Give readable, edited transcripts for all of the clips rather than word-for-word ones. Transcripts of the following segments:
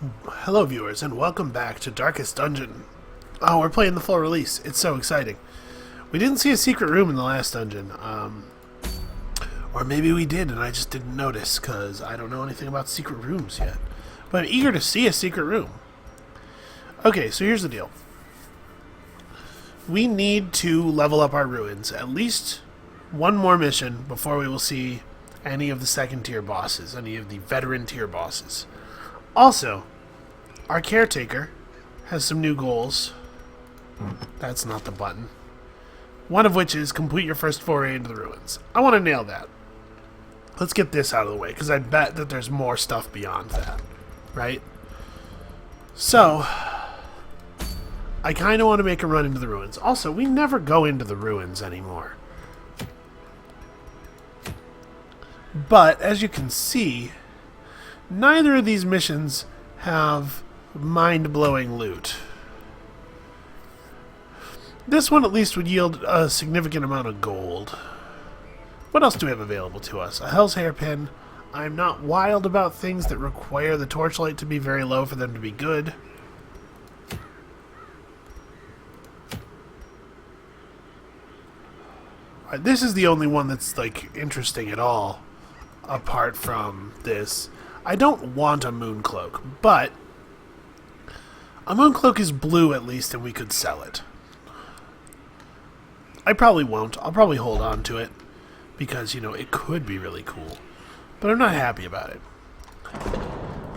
Hello viewers and welcome back to Darkest Dungeon. Oh, we're playing the full release. It's so exciting. We didn't see a secret room in the last dungeon. Or maybe we did and I just didn't notice because I don't know anything about secret rooms yet. But I'm eager to see a secret room. Okay, so here's the deal. We need to level up our ruins. At least one more mission before we will see any of the second tier bosses, any of the veteran tier bosses. Also, our caretaker has some new goals. That's not the button. One of which is complete your first foray into the ruins. I want to nail that. Let's get this out of the way, because I bet that there's more stuff beyond that. Right? So, I kind of want to make a run into the ruins. Also, we never go into the ruins anymore. But, as you can see, neither of these missions have mind-blowing loot. This one at least would yield a significant amount of gold. What else do we have available to us? A Hell's Hairpin. I'm not wild about things that require the torchlight to be very low for them to be good. This is the only one that's, like, interesting at all, apart from this. I don't want a moon cloak, but a moon cloak is blue at least, and we could sell it. I probably won't. I'll probably hold on to it because, you know, it could be really cool. But I'm not happy about it.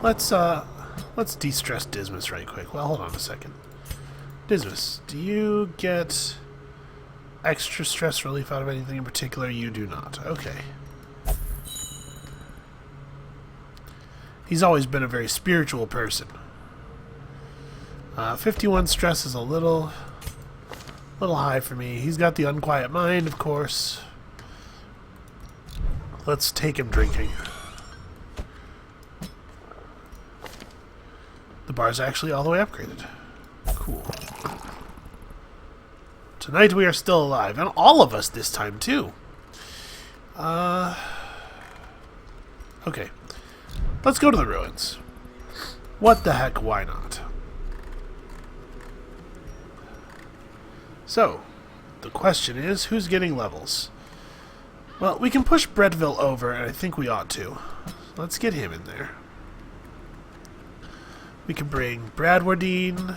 Let's de-stress Dismas right quick. Well, hold on a second. Dismas, do you get extra stress relief out of anything in particular? You do not. Okay. He's always been a very spiritual person. 51 stress is a little high for me. He's got the unquiet mind, of course. Let's take him drinking. The bar's actually all the way upgraded. Cool. Tonight we are still alive, and all of us this time too. Okay. Let's go to the ruins. What the heck, why not? So, the question is, who's getting levels? Well, we can push Breadville over, and I think we ought to. Let's get him in there. We can bring Bradwardine,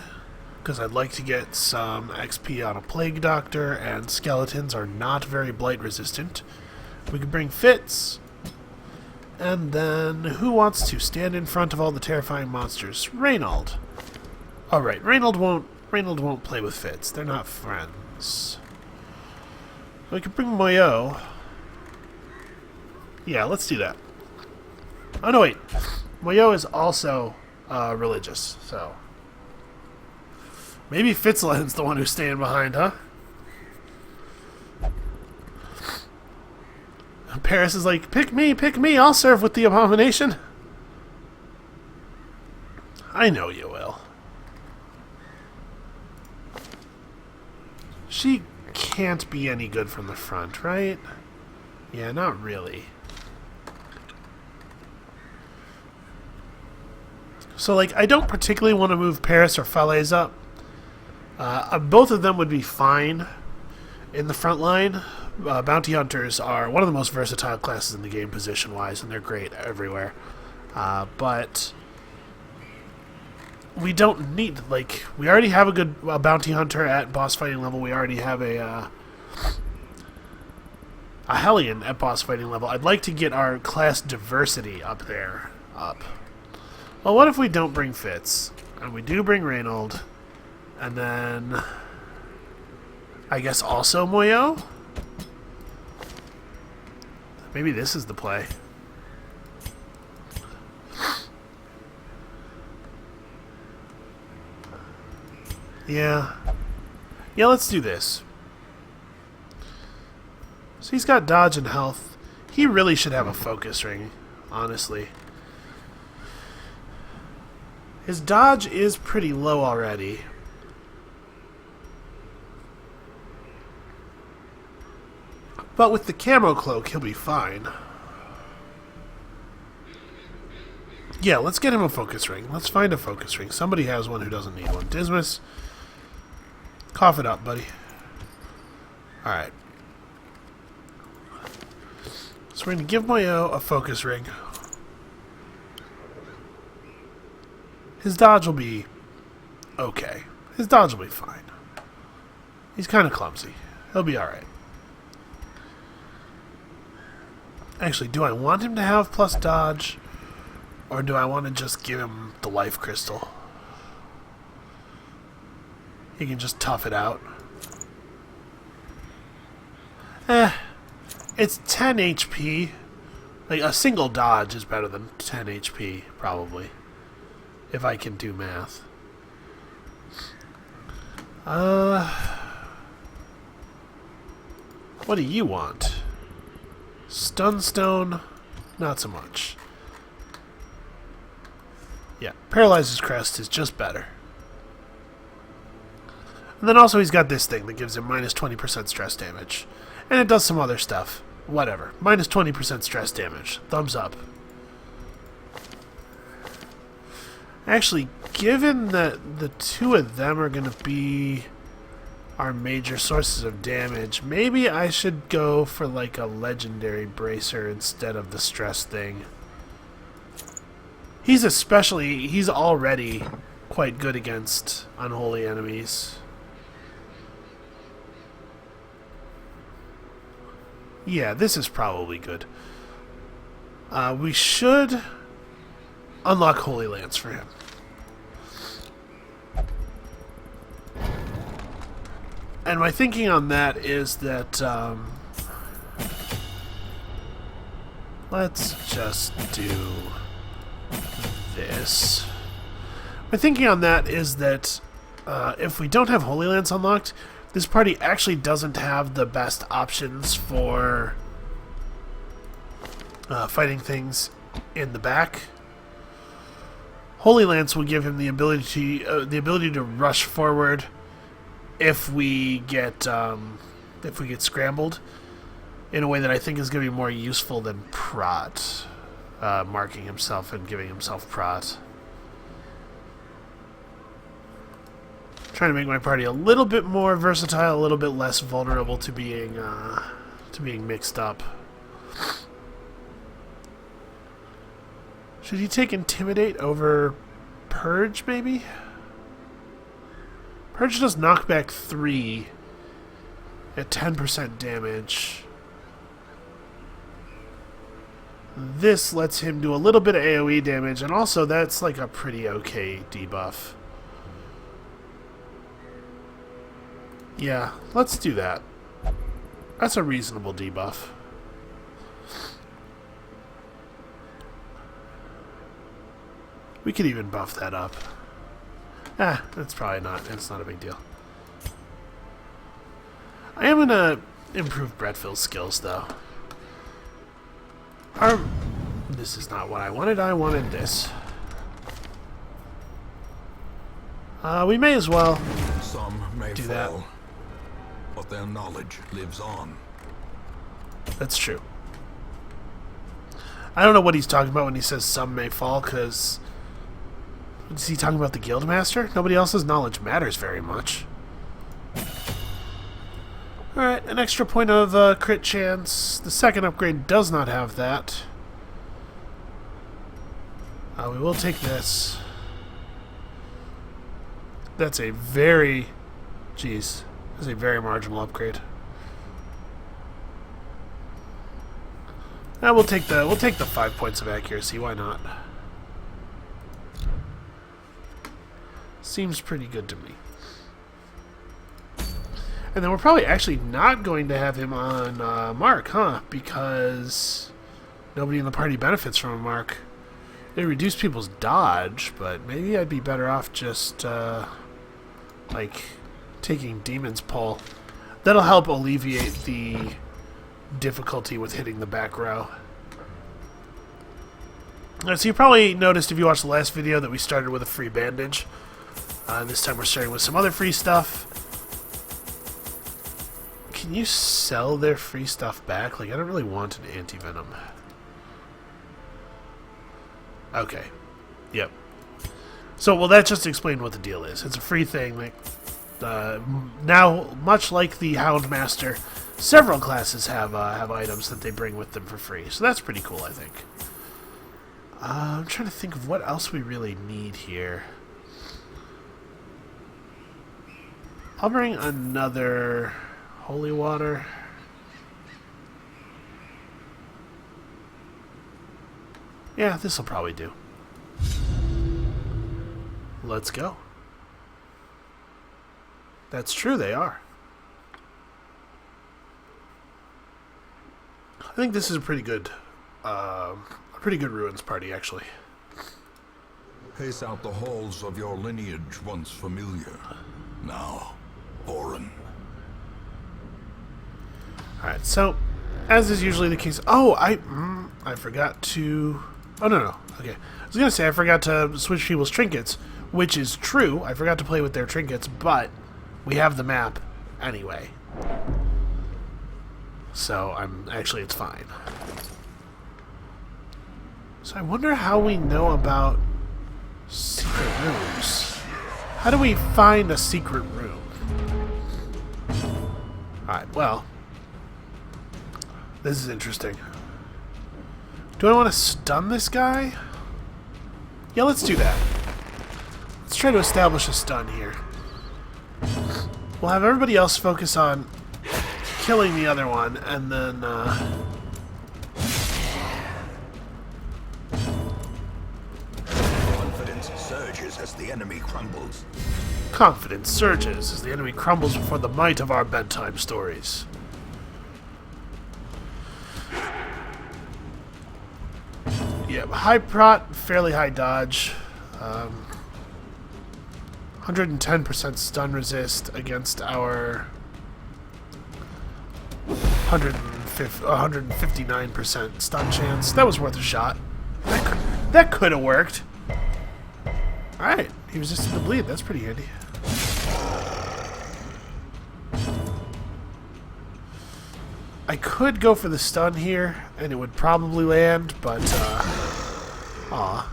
because I'd like to get some XP on a Plague Doctor, and skeletons are not very blight resistant. We can bring Fitz. And then, who wants to stand in front of all the terrifying monsters? Reynold. Alright, Reynold won't play with Fitz. They're not friends. We could bring Moyo. Yeah, let's do that. Oh, no, wait. Moyo is also religious, so maybe Fitzlen's the one who's staying behind, huh? Paris is like, pick me, I'll serve with the abomination. I know you will. She can't be any good from the front, right? Yeah, not really. So, like, I don't particularly want to move Paris or Falaise up. Both of them would be fine in the front line. Bounty Hunters are one of the most versatile classes in the game position-wise, and they're great everywhere. But we don't need, like, we already have a good Bounty Hunter at boss fighting level. We already have a Hellion at boss fighting level. I'd like to get our class diversity up there. Well, what if we don't bring Fitz? And we do bring Reynold. And then I guess also Moyo? Maybe this is the play. Yeah. Yeah, let's do this. So he's got dodge and health. He really should have a focus ring, honestly. His dodge is pretty low already. But with the camo cloak, he'll be fine. Yeah, let's get him a focus ring. Let's find a focus ring. Somebody has one who doesn't need one. Dismas, cough it up, buddy. Alright. So we're going to give Moyo a focus ring. His dodge will be okay. His dodge will be fine. He's kind of clumsy. He'll be alright. Actually, do I want him to have plus dodge? Or do I want to just give him the life crystal? He can just tough it out. It's 10 HP. Like, a single dodge is better than 10 HP, probably. If I can do math. What do you want? Stunstone? Not so much. Yeah, Paralyzer's Crest is just better. And then also he's got this thing that gives him minus 20% stress damage. And it does some other stuff. Whatever. Minus 20% stress damage. Thumbs up. Actually, given that the two of them are going to be our major sources of damage, maybe I should go for like a legendary bracer instead of the stress thing. He's already quite good against unholy enemies. Yeah, this is probably good. We should unlock Holy Lance for him. And my thinking on that is that let's just do this. My thinking on that is that if we don't have Holy Lance unlocked, this party actually doesn't have the best options for fighting things in the back. Holy Lance will give him the ability to rush forward if we get scrambled in a way that I think is going to be more useful than Prot, marking himself and giving himself Prot. Trying to make my party a little bit more versatile, a little bit less vulnerable to being mixed up. Should he take Intimidate over Purge, maybe? Purge does knockback 3 at 10% damage. This lets him do a little bit of AoE damage, and also that's like a pretty okay debuff. Yeah, let's do that. That's a reasonable debuff. We could even buff that up. That's probably not. It's not a big deal. I am gonna improve Brettfield's skills, though. This is not what I wanted. I wanted this. We may as well Some may do fall, that. but their knowledge lives on. That's true. I don't know what he's talking about when he says some may fall, because is he talking about the Guildmaster? Nobody else's knowledge matters very much. Alright, an extra point of crit chance. The second upgrade does not have that. We will take this. That's a very... Jeez. That's a very marginal upgrade. We'll take the 5 points of accuracy, why not? Seems pretty good to me. And then we're probably actually not going to have him on Mark, huh? Because nobody in the party benefits from a Mark. It reduced people's dodge, but maybe I'd be better off just, like, taking Demon's Pull. That'll help alleviate the difficulty with hitting the back row. So you probably noticed if you watched the last video that we started with a free bandage. This time we're starting with some other free stuff. Can you sell their free stuff back? Like, I don't really want an anti-venom. Okay. Yep. So, well, that just explained what the deal is. It's a free thing. Like, now, much like the Houndmaster, several classes have items that they bring with them for free. So that's pretty cool, I think. I'm trying to think of what else we really need here. I'll bring another holy water. Yeah, this will probably do. Let's go. That's true, they are. I think this is a pretty good ruins party, actually. Pace out the halls of your lineage once familiar, now foreign. Alright, so, as is usually the case... Oh, I forgot to... Oh, no. Okay. I was going to say I forgot to switch people's trinkets, which is true. I forgot to play with their trinkets, but we have the map anyway. So, actually, it's fine. So I wonder how we know about secret rooms. How do we find a secret room? Alright, well. This is interesting. Do I want to stun this guy? Yeah, let's do that. Let's try to establish a stun here. We'll have everybody else focus on killing the other one, and then, Confidence surges as the enemy crumbles. confidence surges as the enemy crumbles before the might of our bedtime stories. Yeah, high prot, fairly high dodge. 110% stun resist against our 159% stun chance. That was worth a shot. That could have worked. Alright, he resisted the bleed. That's pretty handy. I could go for the stun here, and it would probably land, but, I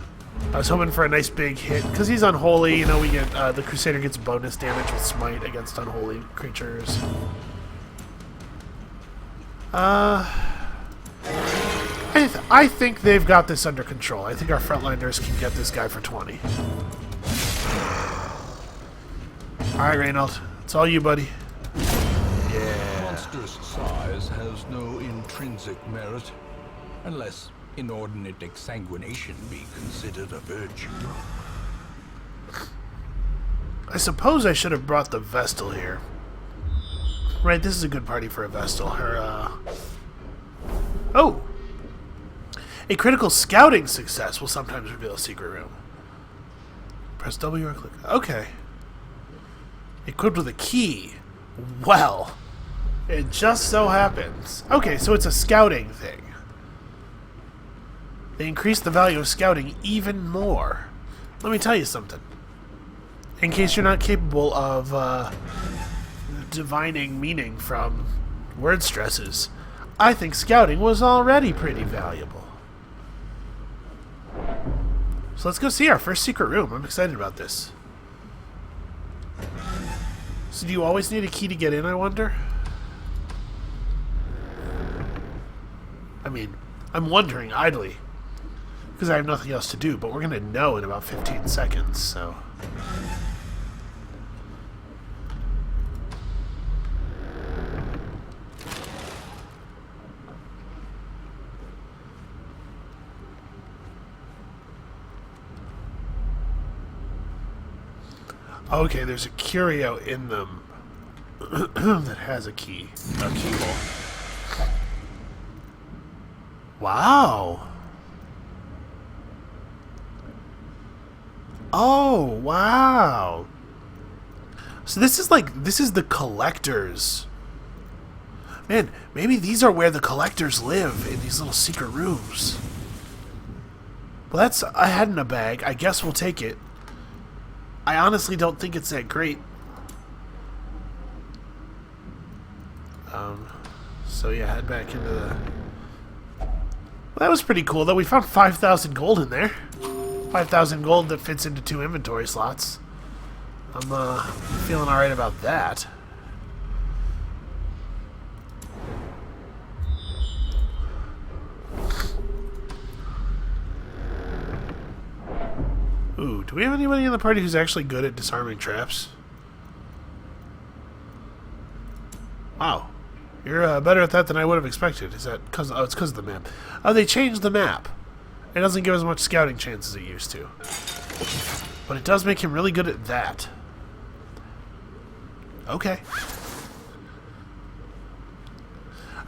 was hoping for a nice big hit. Because he's unholy, you know, we get, the Crusader gets bonus damage with Smite against unholy creatures. I think they've got this under control. I think our frontliners can get this guy for 20. Alright, Reynold. It's all you, buddy. Yeah. Monstrous size has no intrinsic merit, unless inordinate exsanguination be considered a virtue. I suppose I should have brought the Vestal here. Right, this is a good party for a Vestal. Her, Oh! A critical scouting success will sometimes reveal a secret room. Press W or click. Okay. Equipped with a key. Well, it just so happens. Okay, so it's a scouting thing. They increase the value of scouting even more. Let me tell you something. In case you're not capable of divining meaning from word stresses, I think scouting was already pretty valuable. So let's go see our first secret room. I'm excited about this. So do you always need a key to get in, I wonder? I mean, I'm wondering idly. Because I have nothing else to do, but we're going to know in about 15 seconds, so... Okay, there's a curio in them that has a key. A keyhole. Wow. Oh, wow. So this is the collectors. Man, maybe these are where the collectors live, in these little secret rooms. Well, I had in a bag. I guess we'll take it. I honestly don't think it's that great. So yeah, head back into the... Well, that was pretty cool, though. We found 5,000 gold in there. 5,000 gold that fits into 2 inventory slots. I'm feeling alright about that. Ooh, do we have anybody in the party who's actually good at disarming traps? Wow. You're better at that than I would have expected. Is that because... Oh, it's because of the map. Oh, they changed the map. It doesn't give as much scouting chance as it used to. But it does make him really good at that. Okay.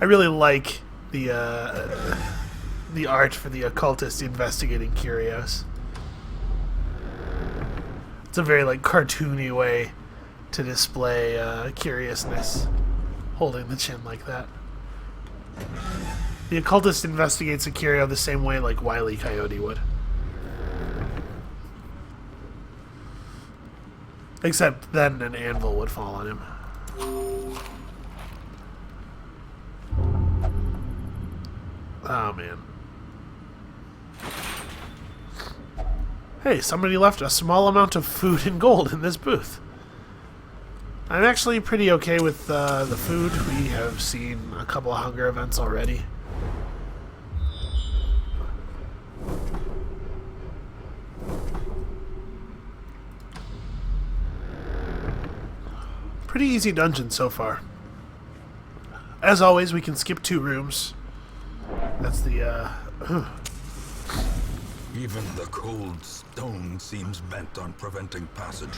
I really like the art for the occultist investigating curios. It's a very, like, cartoony way to display curiousness. Holding the chin like that. The occultist investigates a curio the same way like Wile E. Coyote would. Except then an anvil would fall on him. Oh, man. Hey, somebody left a small amount of food and gold in this booth. I'm actually pretty okay with the food. We have seen a couple of hunger events already. Pretty easy dungeon so far. As always, we can skip 2 rooms. That's the, Even the cold stone seems bent on preventing passage.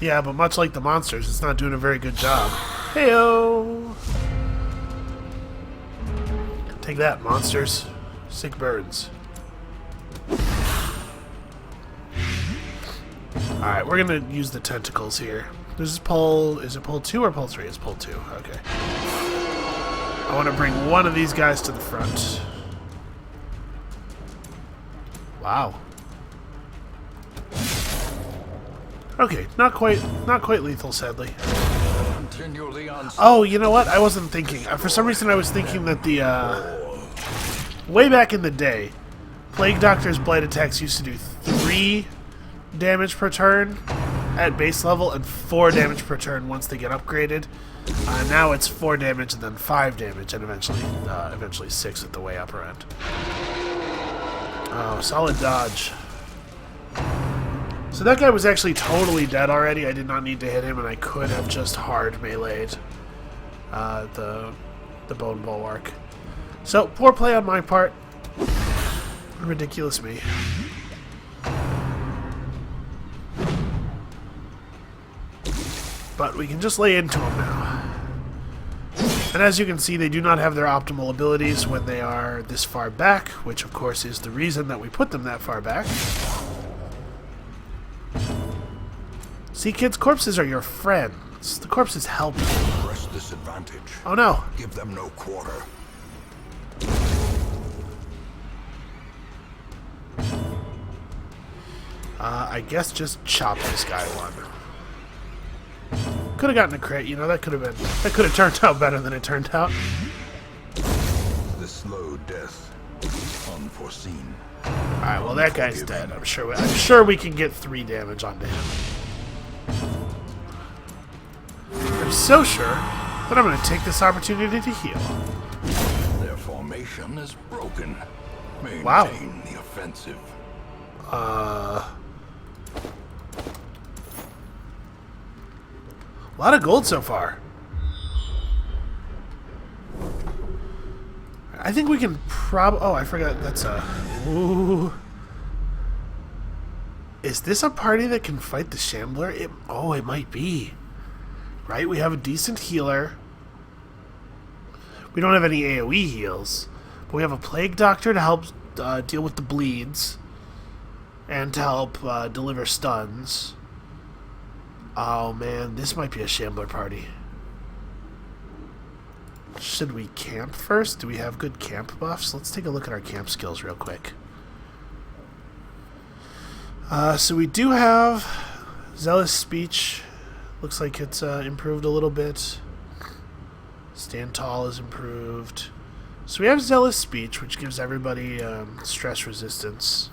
Yeah, but much like the monsters, it's not doing a very good job. Heyo! Take that, monsters. Sick burns. Alright, we're gonna use the tentacles here. This is pull... Is it pull 2 or pull 3? It's pull 2. Okay. I want to bring one of these guys to the front. Wow. Okay, not quite lethal, sadly. Oh, you know what? I wasn't thinking. For some reason, I was thinking that the way back in the day, Plague Doctor's blight attacks used to do 3 damage per turn at base level and 4 damage per turn once they get upgraded. Now it's 4 damage and then 5 damage, and eventually 6 at the way upper end. Oh, solid dodge. So that guy was actually totally dead already. I did not need to hit him, and I could have just hard meleeed the bone bulwark. So, poor play on my part. Ridiculous me. But we can just lay into him now. And as you can see, they do not have their optimal abilities when they are this far back, which of course is the reason that we put them that far back. See, kids, corpses are your friends. The corpses help you. Press this advantage. Oh no. Give them no quarter. I guess just chop this guy one. Could have gotten a crit, you know, that could have turned out better than it turned out. The slow death. Unforeseen. Alright, well that guy's dead. I'm sure we can get 3 damage onto him. I'm so sure that I'm going to take this opportunity to heal. Their formation is broken. Maintain Wow. the offensive. A lot of gold so far. I think we can oh, I forgot. That's a... Ooh. Is this a party that can fight the Shambler? It might be. Right? We have a decent healer. We don't have any AoE heals. But we have a Plague Doctor to help deal with the bleeds. And to help deliver stuns. Oh man, this might be a Shambler party. Should we camp first? Do we have good camp buffs? Let's take a look at our camp skills real quick. So we do have Zealous Speech. Looks like it's improved a little bit. Stand Tall is improved. So we have Zealous Speech, which gives everybody stress resistance.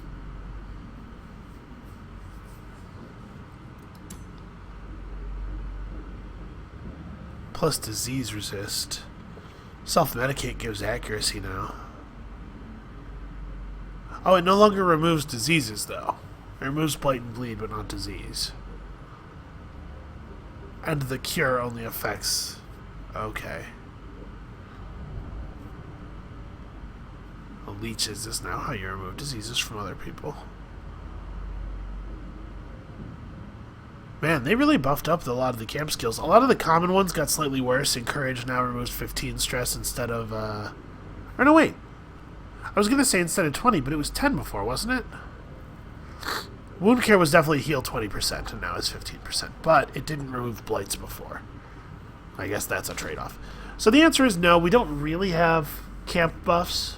plus disease resist. Self-medicate gives accuracy now. Oh, it no longer removes diseases, though. It removes blight and bleed, but not disease. And the cure only affects... Okay. Well, leeches is now how you remove diseases from other people. Man, they really buffed up a lot of the camp skills. A lot of the common ones got slightly worse. Encourage now removes 15 stress instead of... Or no, wait. I was going to say instead of 20, but it was 10 before, wasn't it? Wound care was definitely heal 20%, and now it's 15%. But it didn't remove blights before. I guess that's a trade-off. So the answer is no, we don't really have camp buffs.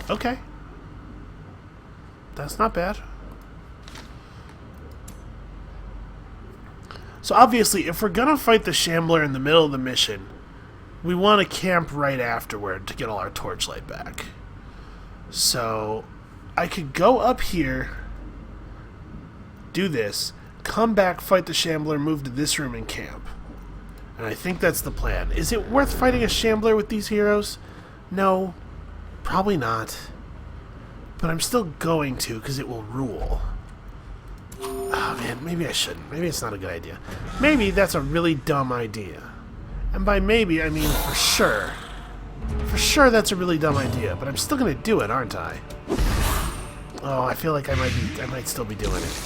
Okay. That's not bad. So obviously, if we're gonna fight the Shambler in the middle of the mission, we want to camp right afterward to get all our torchlight back. So I could go up here, do this, come back, fight the Shambler, move to this room and camp. And I think that's the plan. Is it worth fighting a Shambler with these heroes? No, probably not. But I'm still going to, because it will rule. Oh man, maybe I shouldn't. Maybe it's not a good idea. Maybe that's a really dumb idea. And by maybe, I mean for sure. For sure that's a really dumb idea, but I'm still going to do it, aren't I? Oh, I feel like I might still be doing it.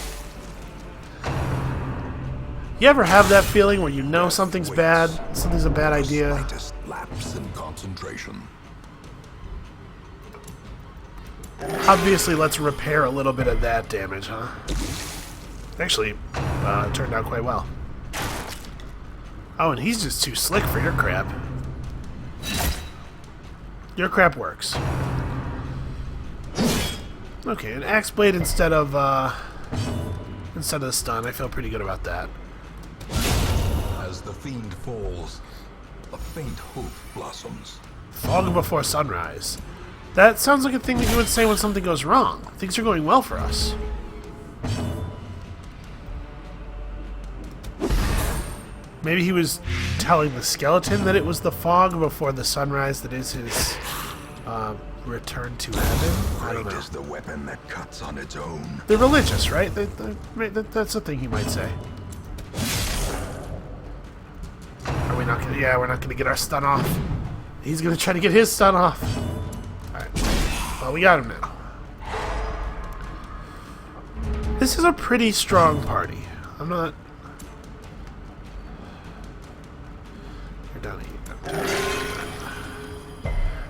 You ever have that feeling where you know something's bad, something's a bad idea? Slightest lapse in concentration. Obviously, let's repair a little bit of that damage, huh? Actually, it turned out quite well. Oh, and he's just too slick for your crap. Your crap works. Okay, an axe blade instead of the stun. I feel pretty good about that. As the fiend falls, a faint hope blossoms. Fog before sunrise. That sounds like a thing that you would say when something goes wrong. Things are going well for us. Maybe he was telling the skeleton that it was the fog before the sunrise that is his return to heaven. I don't know. Great is the weapon that cuts on its own. They're religious, right? That's a thing he might say. Are we not gonna? Yeah, we're not gonna get our stun off. He's gonna try to get his stun off. All right. Well, we got him now. This is a pretty strong party. I'm not. You're down here.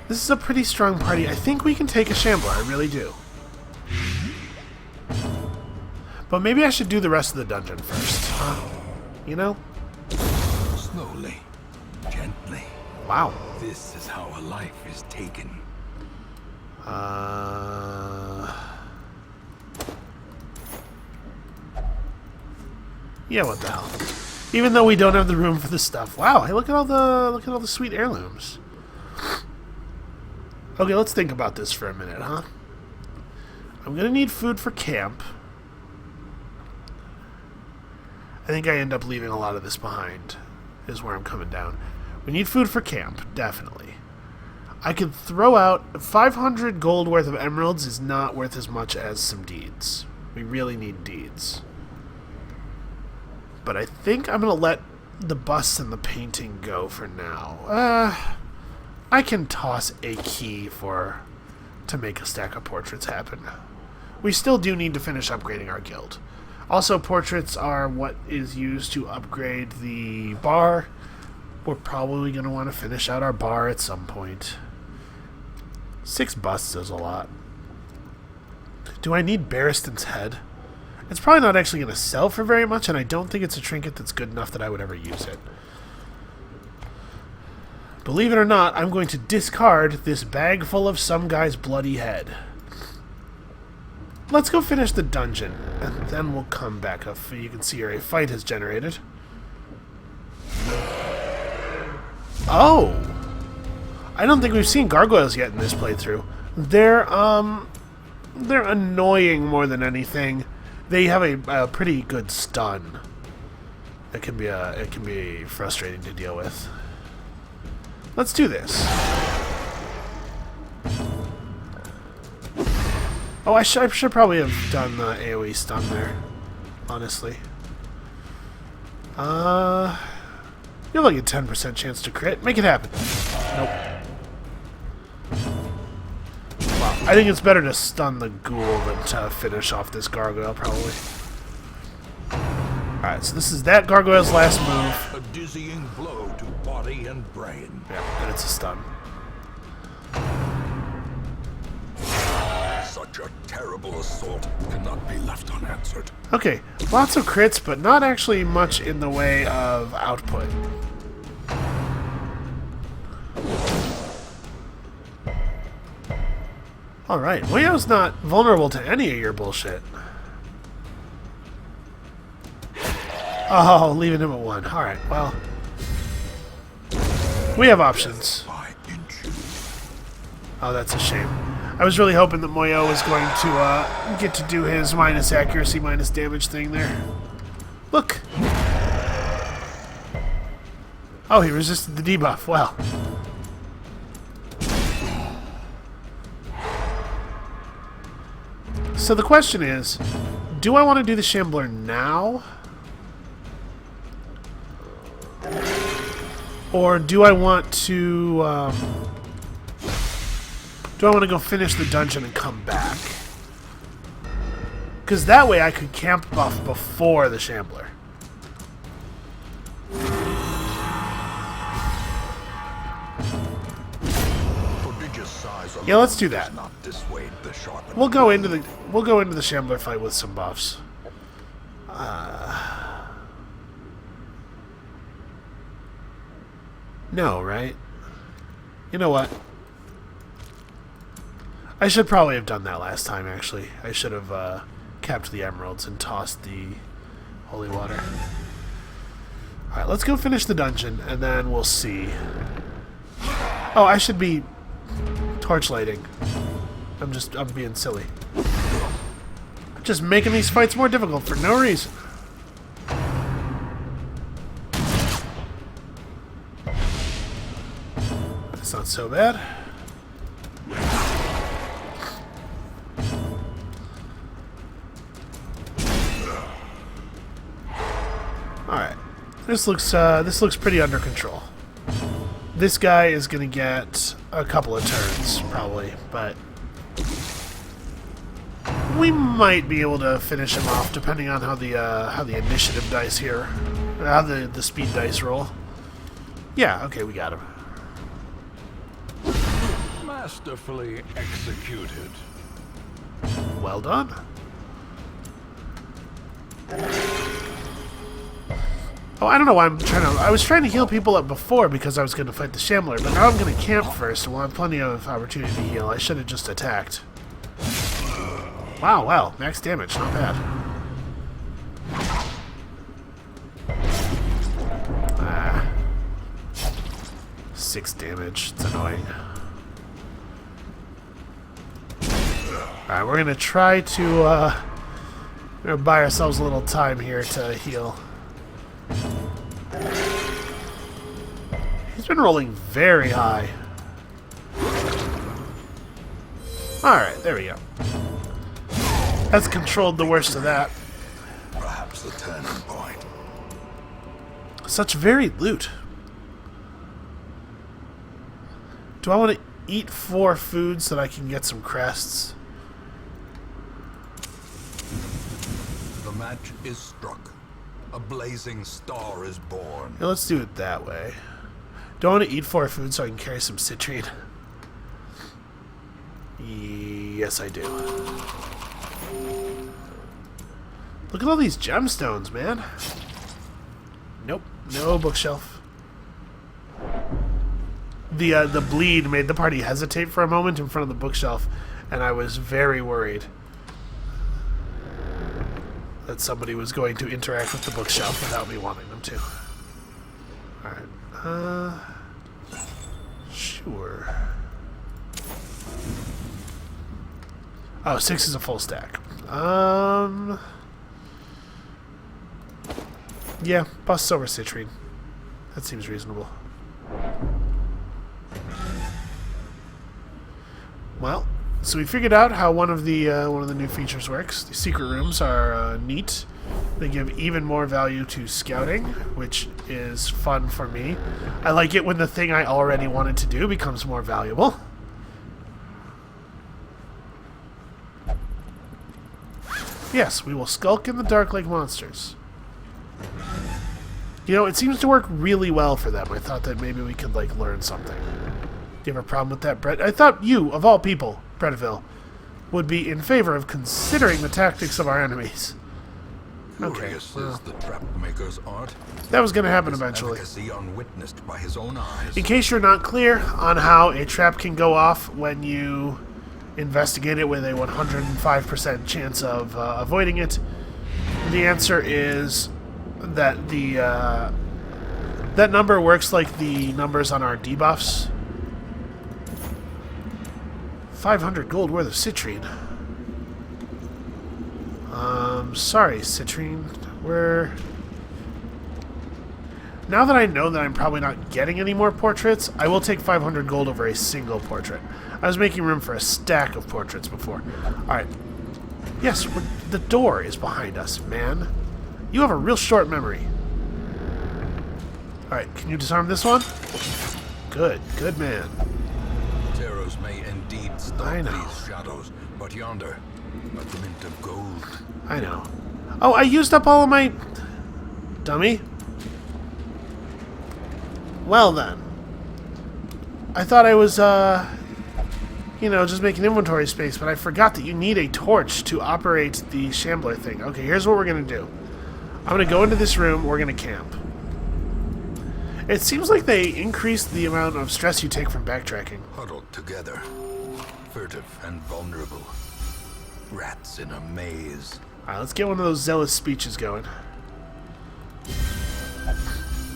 This is a pretty strong party. I think we can take a Shambler. I really do. But maybe I should do the rest of the dungeon first. You know? Slowly, gently. Wow. This is how a life is taken. Yeah, what the hell? Even though we don't have the room for the stuff. Wow, hey, look at all the sweet heirlooms. Okay, let's think about this for a minute, huh? I'm gonna need food for camp. I think I end up leaving a lot of this behind, is where I'm coming down. We need food for camp, definitely. I could throw out 500 gold worth of emeralds is not worth as much as some deeds. We really need deeds. But I think I'm going to let the busts and the painting go for now. I can toss a key to make a stack of portraits happen. We still do need to finish upgrading our guild. Also, portraits are what is used to upgrade the bar. We're probably going to want to finish out our bar at some point. 6 busts is a lot. Do I need Barristan's head? It's probably not actually going to sell for very much, and I don't think it's a trinket that's good enough that I would ever use it. Believe it or not, I'm going to discard this bag full of some guy's bloody head. Let's go finish the dungeon, and then we'll come back up. You can see here a fight has generated. Oh! I don't think we've seen gargoyles yet in this playthrough. They're they're annoying more than anything. They have a pretty good stun. It can be frustrating to deal with. Let's do this. Oh, I should probably have done the AoE stun there. Honestly. You have like a 10% chance to crit. Make it happen. Nope. Wow. I think it's better to stun the ghoul than to finish off this gargoyle, probably. Alright, so this is that gargoyle's last move. A dizzying blow to body and brain. Yeah, and it's a stun. Such a terrible assault cannot be left unanswered. Okay, lots of crits, but not actually much in the way of output. Alright, Wayo's not vulnerable to any of your bullshit. Oh, leaving him at 1. Alright, well. We have options. Oh, that's a shame. I was really hoping that Moyo was going to get to do his minus accuracy, minus damage thing there. Look! Oh, he resisted the debuff. Well. So the question is, do I want to do the Shambler now? Or do I want to... do I want to go finish the dungeon and come back? Because that way I could camp buff before the Shambler. Yeah, let's do that. We'll go into the Shambler fight with some buffs. No, right? You know what? I should probably have done that last time, actually. I should have capped the emeralds and tossed the holy water. Alright, let's go finish the dungeon, and then we'll see. Oh, I should be torchlighting. I'm being silly. I'm just making these fights more difficult for no reason. That's not so bad. Alright. This looks pretty under control. This guy is gonna get a couple of turns, probably, but we might be able to finish him off depending on how the initiative dice here, how the speed dice roll. Yeah, okay, we got him. Masterfully executed. Well done. Oh, I don't know why I was trying to heal people up before because I was going to fight the Shambler, but now I'm going to camp first and we'll have plenty of opportunity to heal. I should have just attacked. Wow, max damage, not bad. 6 damage, it's annoying. Alright, we're going to try to buy ourselves a little time here to heal. He's been rolling very high. Alright, there we go. That's controlled the worst of that. Perhaps the turning point. Such varied loot. Do I want to eat 4 foods so that I can get some crests? The match is struck. A blazing star is born. Yeah, let's do it that way. Do I want to eat 4 foods so I can carry some citrine? Yes, I do. Look at all these gemstones, man. Nope, no bookshelf. The bleed made the party hesitate for a moment in front of the bookshelf, and I was very worried that somebody was going to interact with the bookshelf without me wanting them to. Alright, sure. Oh, 6 is a full stack. Yeah, busts over citrine. That seems reasonable. Well, so we figured out how one of the new features works. The secret rooms are neat. They give even more value to scouting, which is fun for me. I like it when the thing I already wanted to do becomes more valuable. Yes, we will skulk in the dark like monsters. You know, it seems to work really well for them. I thought that maybe we could, like, learn something. Do you have a problem with that, Brett? I thought you, of all people, Brettville, would be in favor of considering the tactics of our enemies. Curious is the trap maker's art. That was going to happen His eventually. efficacy unwitnessed by his own eyes. In case you're not clear on how a trap can go off when you investigate it with a 105% chance of avoiding it, the answer is that that number works like the numbers on our debuffs. 500 gold worth of citrine. Sorry, citrine. Now that I know that I'm probably not getting any more portraits, I will take 500 gold over a single portrait. I was making room for a stack of portraits before. Alright. Yes, the door is behind us, man. You have a real short memory. Alright, can you disarm this one? Good man. Terrors may indeed I stalk know. these shadows, but yonder, a glint of gold. I know. Oh, I used up all of my... Dummy. Well then. I thought I was, you know, just making inventory space, but I forgot that you need a torch to operate the shambler thing. Okay, here's what we're going to do. I'm going to go into this room, we're going to camp. It seems like they increased the amount of stress you take from backtracking. Huddled together, furtive and vulnerable. Rats in a maze. Alright, let's get one of those zealous speeches going.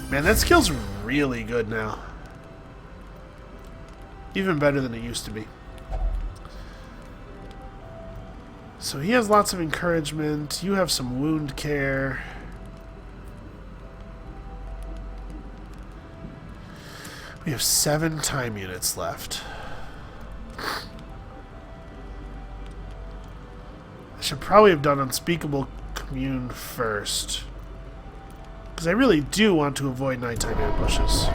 Man, that skill's really good now. Even better than it used to be. So he has lots of encouragement. You have some wound care. We have 7 time units left. I should probably have done Unspeakable Commune first. Because I really do want to avoid nighttime ambushes.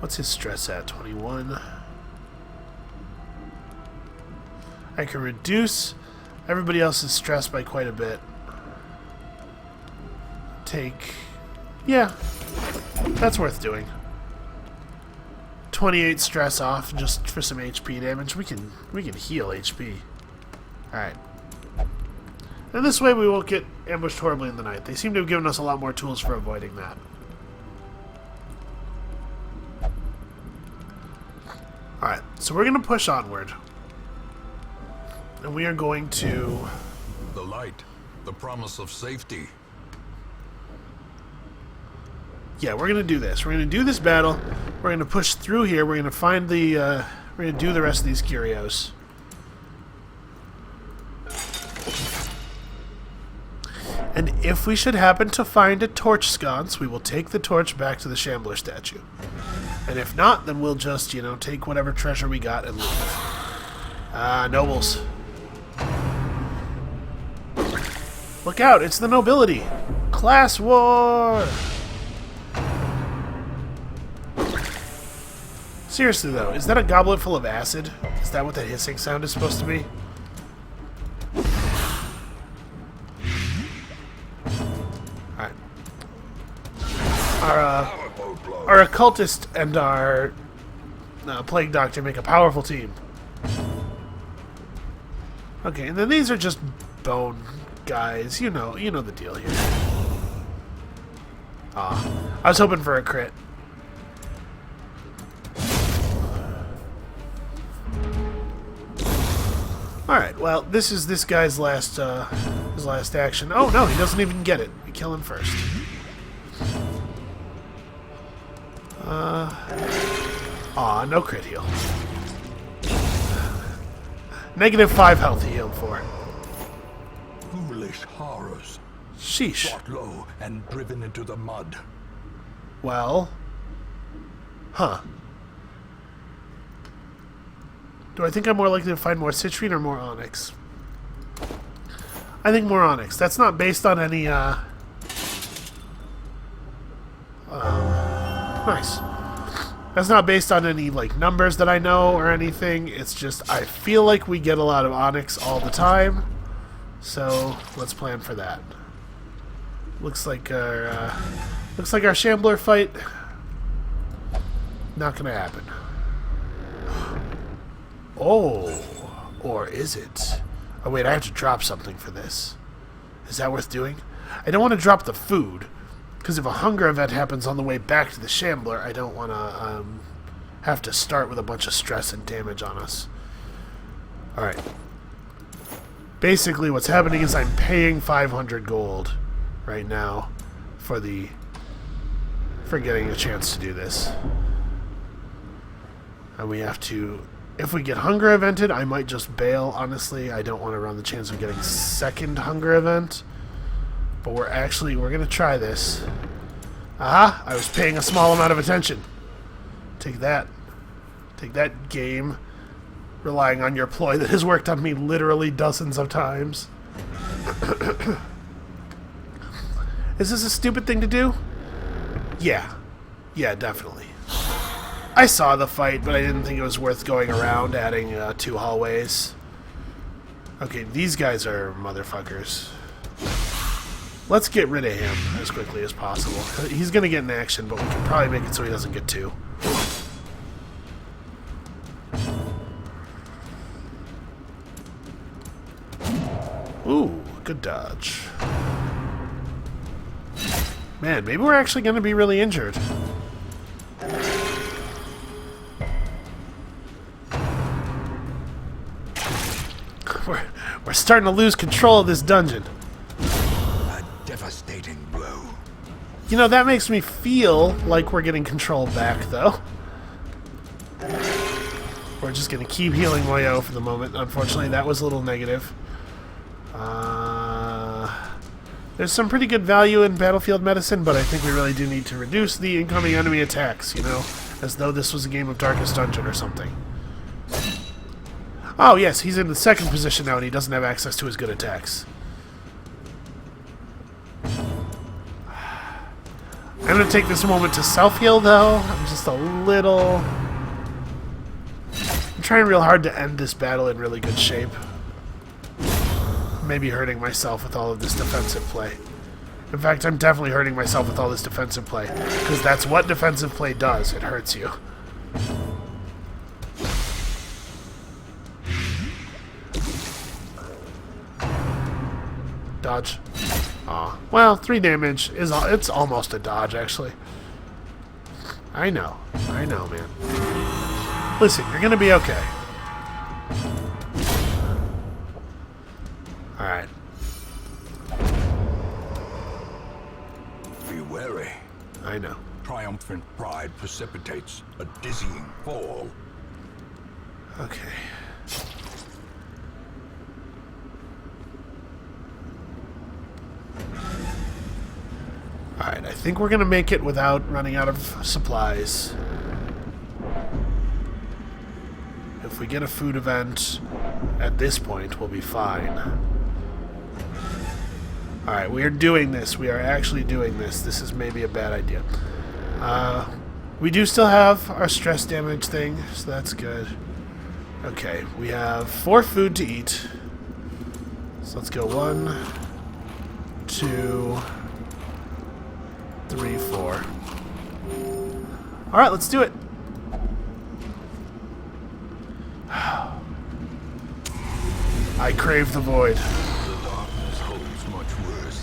What's his stress at? 21. I can reduce everybody else's stress by quite a bit. Yeah, that's worth doing. 28 stress off just for some HP damage. We can heal HP. Alright. And this way we won't get ambushed horribly in the night. They seem to have given us a lot more tools for avoiding that. Alright, so we're going to push onward. And we are going to... The light, the promise of safety. Yeah, we're going to do this. We're going to do this battle. We're going to push through here. We're going to find the... we're going to do the rest of these curios. And if we should happen to find a torch sconce, we will take the torch back to the Shambler statue. And if not, then we'll just, you know, take whatever treasure we got and leave. Nobles. Look out, it's the nobility. Class war! Seriously, though, is that a goblet full of acid? Is that what that hissing sound is supposed to be? Alright. Our occultist and our plague doctor make a powerful team. Okay, and then these are just bone guys. You know the deal here. Aw, I was hoping for a crit. Alright, well, this is this guy's last action. Oh, no, he doesn't even get it. We kill him first. Aw, no crit heal. -5 health he healed for. Foolish horrors. Sheesh. Brought low and driven into the mud. Well. Huh. Do I think I'm more likely to find more citrine or more onyx? I think more onyx. That's not based on any, nice. That's not based on any, like, numbers that I know or anything. It's just, I feel like we get a lot of onyx all the time. So, let's plan for that. Looks like our Shambler fight, not gonna happen. Oh, or is it? Oh wait, I have to drop something for this. Is that worth doing? I don't want to drop the food, because if a hunger event happens on the way back to the Shambler, I don't want to have to start with a bunch of stress and damage on us. Alright. Basically what's happening is I'm paying 500 gold right now for getting a chance to do this. And we have to... If we get hunger evented, I might just bail, honestly. I don't want to run the chance of getting second hunger event. But we're going to try this. Aha! I was paying a small amount of attention. Take that. Take that, game. Relying on your ploy that has worked on me literally dozens of times. Is this a stupid thing to do? Yeah. Yeah, definitely. I saw the fight, but I didn't think it was worth going around adding 2 hallways. Okay, these guys are motherfuckers. Let's get rid of him as quickly as possible. He's going to get in action, but we can probably make it so he doesn't get 2. Ooh, good dodge. Man, maybe we're actually going to be really injured. We're starting to lose control of this dungeon. A devastating blow. You know, that makes me feel like we're getting control back, though. We're just going to keep healing Moyo for the moment. Unfortunately, that was a little negative. There's some pretty good value in battlefield medicine, but I think we really do need to reduce the incoming enemy attacks, you know, as though this was a game of Darkest Dungeon or something. Oh, yes, he's in the second position now, and he doesn't have access to his good attacks. I'm going to take this moment to self-heal, though. I'm just a little... I'm trying real hard to end this battle in really good shape. Maybe hurting myself with all of this defensive play. In fact, I'm definitely hurting myself with all this defensive play, because that's what defensive play does. It hurts you. Dodge. Aw. Well, 3 damage is it's almost a dodge, actually. I know, man. Listen, you're gonna be okay. Alright. Be wary. I know. Triumphant pride precipitates a dizzying fall. Okay. Alright, I think we're gonna make it without running out of supplies. If we get a food event at this point, we'll be fine. Alright, we are doing this. We are actually doing this. This is maybe a bad idea. We do still have our stress damage thing, so that's good. Okay, we have 4 food to eat. So let's go 1, 2, 3, 4. Alright, let's do it. I crave the void.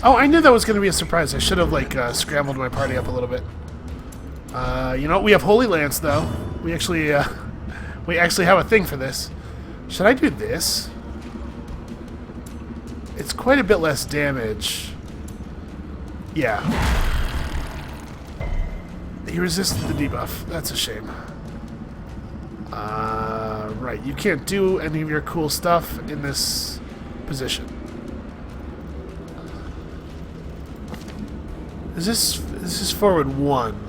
Oh, I knew that was going to be a surprise. I should have, like, scrambled my party up a little bit. You know what? We have Holy Lance, though. We actually have a thing for this. Should I do this? It's quite a bit less damage. Yeah. He resisted the debuff. That's a shame. Right, you can't do any of your cool stuff in this position. This is forward 1.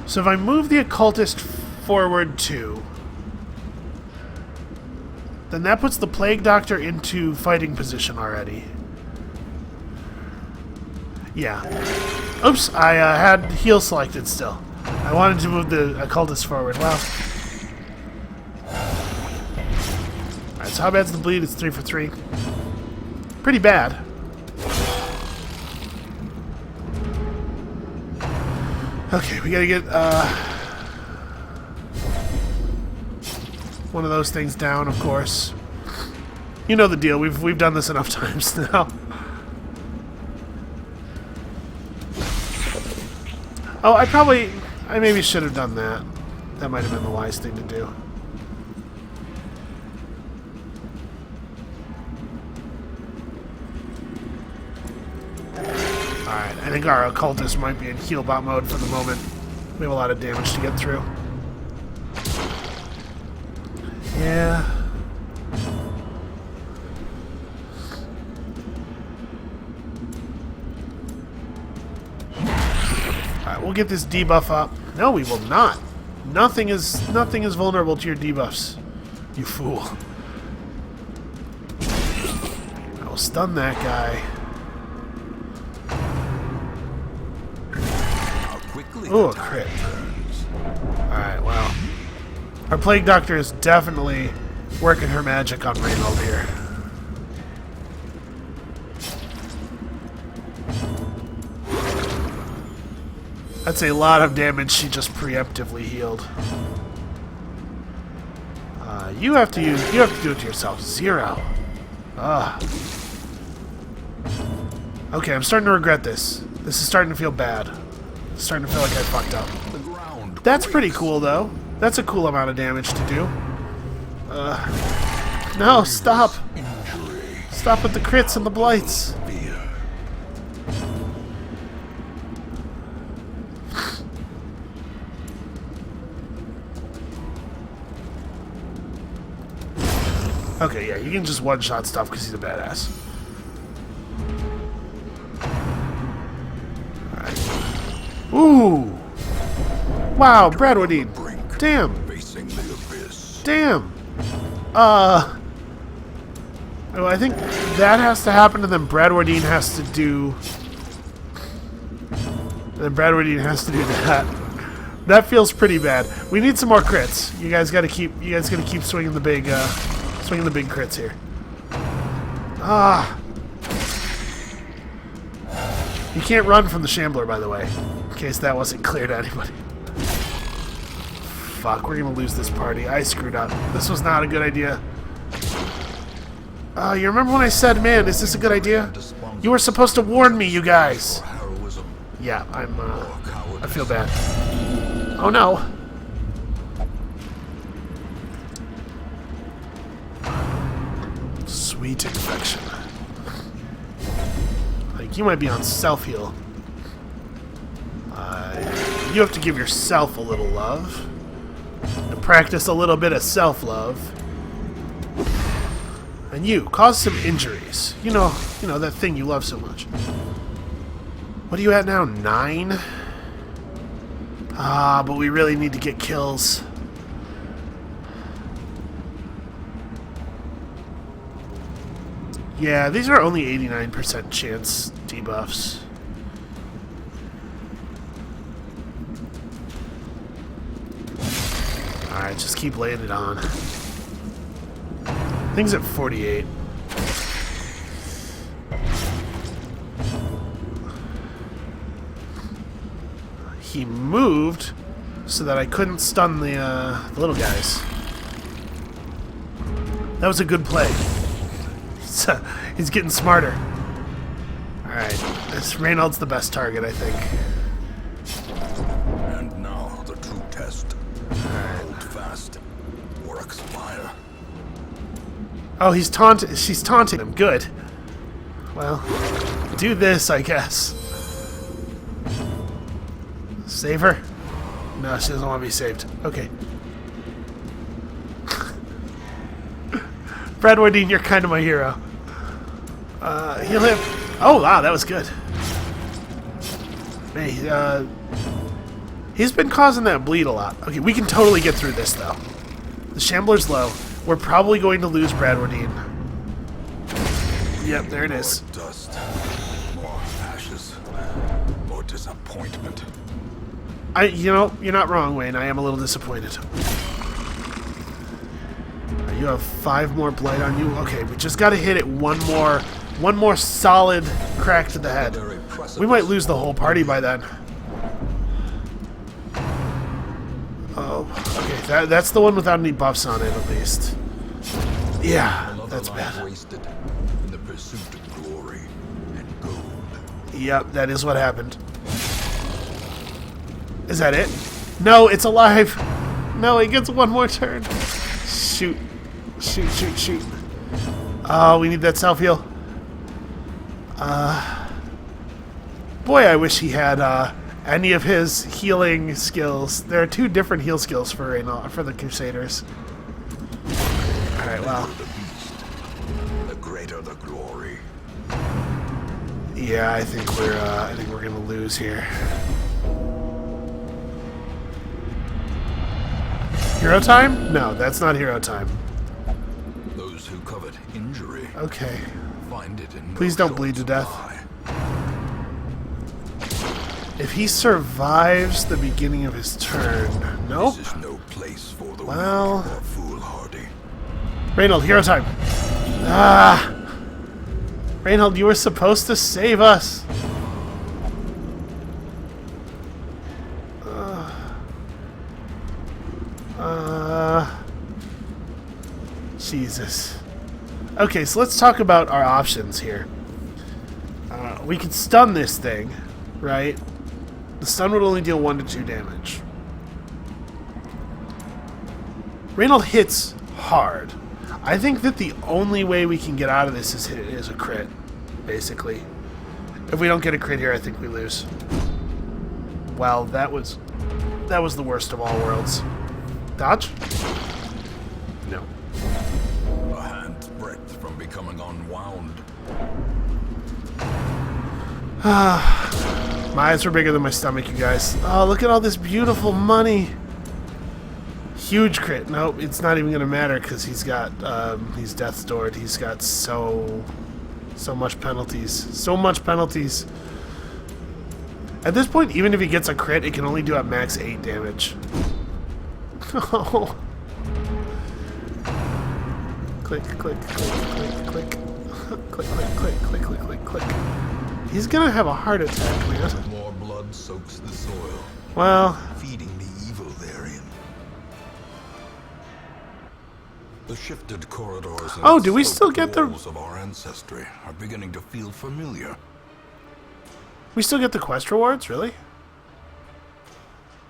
So if I move the occultist forward 2, then that puts the plague doctor into fighting position already. Yeah. Oops, I had heal selected still. I wanted to move the occultist forward. Well. Alright, so how bad's the bleed? It's 3 for 3. Pretty bad. Okay, we gotta get one of those things down, of course. You know the deal. We've done this enough times now. Oh, I maybe should have done that. That might have been the wise thing to do. Alright, I think our occultist might be in heal bot mode for the moment. We have a lot of damage to get through. Yeah. Alright, we'll get this debuff up. No, we will not. Nothing is vulnerable to your debuffs. You fool. I will stun that guy. Ooh, a crit. Alright, well. Our Plague Doctor is definitely working her magic on Reynold here. That's a lot of damage she just preemptively healed. You have to do it to yourself. 0. Ugh. Okay, I'm starting to regret this. This is starting to feel bad. It's starting to feel like I fucked up. That's pretty cool, though. That's a cool amount of damage to do. No, stop. Stop with the crits and the blights. Okay, yeah, you can just one-shot stuff because he's a badass. Alright. Ooh! Wow, Bradwardine. Damn. Damn. Oh, I think that has to happen, and then Bradwardine has to do... that. That feels pretty bad. We need some more crits. You guys gotta keep swinging the big crits here. Ah. You can't run from the Shambler, by the way, in case that wasn't clear to anybody. Fuck, we're gonna lose this party. I screwed up. This was not a good idea. You remember when I said, man, is this a good idea? You were supposed to warn me, you guys. Yeah, I feel bad. Oh no. Sweet infection. Like, you might be on self-heal. You have to give yourself a little love. And practice a little bit of self-love. And you, cause some injuries. You know that thing you love so much. What are you at now? 9? But we really need to get kills. Yeah, these are only 89% chance debuffs. Alright, just keep laying it on. Thing's at 48. He moved so that I couldn't stun the little guys. That was a good play. He's getting smarter. Alright, this Reynold's the best target, I think. And now the true test. Hold fast or expire. Oh, she's taunting him. Good. Well, do this, I guess. Save her? No, she doesn't want to be saved. Okay. Brad Wardine, you're kind of my hero. Heal him. Oh, wow, that was good. Hey, he's been causing that bleed a lot. Okay, we can totally get through this, though. The Shambler's low. We're probably going to lose Brad Wardine. Yep, there it is. More dust, more ashes, more disappointment. You know, you're not wrong, Wayne. I am a little disappointed. You have 5 more blight on you. Okay, we just got to hit it one more solid crack to the head. We might lose the whole party by then. Oh, okay. That's the one without any buffs on it, at least. Yeah, that's bad. Wasted in the pursuit of glory and gold. Yep, that is what happened. Is that it? No, it's alive. No, it gets one more turn. Shoot. Shoot, shoot, shoot. Oh, we need that self-heal. Boy, I wish he had any of his healing skills. There are 2 different heal skills for the Crusaders. Alright, well. The greater the glory. Yeah, I think we're gonna lose here. Hero time? No, that's not hero time. Those who covet injury. Okay. Find it in Please no don't bleed to short death. supply. If he survives the beginning of his turn... Nope. This is no place for the Well... weak or foolhardy. Reynold, hero time. Ah! Reynold, you were supposed to save us. Jesus. Okay, so let's talk about our options here. We could stun this thing, right? The stun would only deal 1 to 2 damage. Reynold hits hard. I think that the only way we can get out of this is a crit, basically. If we don't get a crit here, I think we lose. Well, that was the worst of all worlds. Dodge? No. A hand's breadth from becoming unwound. My eyes were bigger than my stomach, you guys. Oh, look at all this beautiful money. Huge crit. Nope, it's not even going to matter because he's got, he's death's doored. He's got so much penalties. So much penalties. At this point, even if he gets a crit, it can only do at max 8 damage. Oh. Click, click, click, click, click. Click, click, click, click, click, click, click. He's gonna have a heart attack, man. More blood soaks the soil, Well, feeding the evil therein. The shifted corridors and oh, do we still get the... walls of our ancestry are beginning to feel familiar. We still get the quest rewards, really?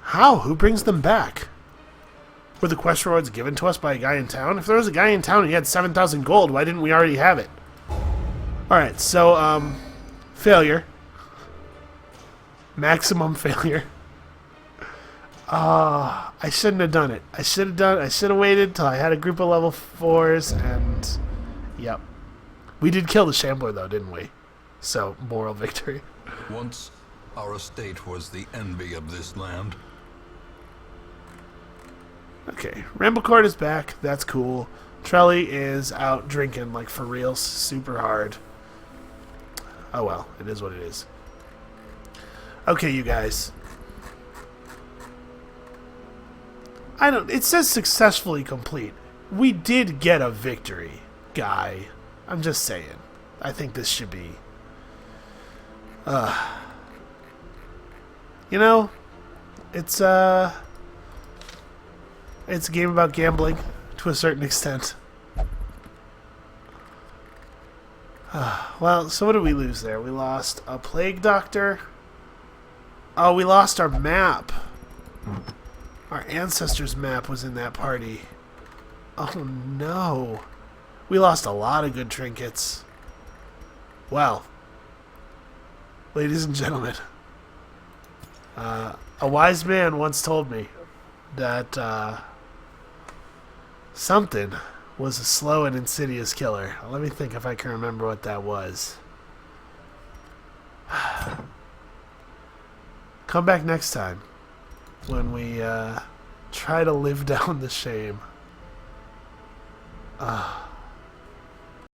How? Who brings them back? Were the quest rewards given to us by a guy in town? If there was a guy in town and he had 7,000 gold, why didn't we already have it? Alright, so, failure. Maximum failure. I shouldn't have done it. I should have waited till I had a group of level 4s and... Yep. We did kill the Shambler, though, didn't we? So, moral victory. Once, our estate was the envy of this land. Okay, Ramblecourt is back. That's cool. Trelly is out drinking, like, for real, super hard. Oh well, it is what it is. Okay, you guys. It says successfully complete. We did get a victory, guy. I'm just saying. I think this should be... You know, it's a game about gambling to a certain extent. Well, so what did we lose there? We lost a plague doctor. Oh, we lost our map. Our ancestors' map was in that party. Oh no. We lost a lot of good trinkets. Well, ladies and gentlemen, A wise man once told me that something was a slow and insidious killer. Let me think if I can remember what that was. Come back next time when we try to live down the shame.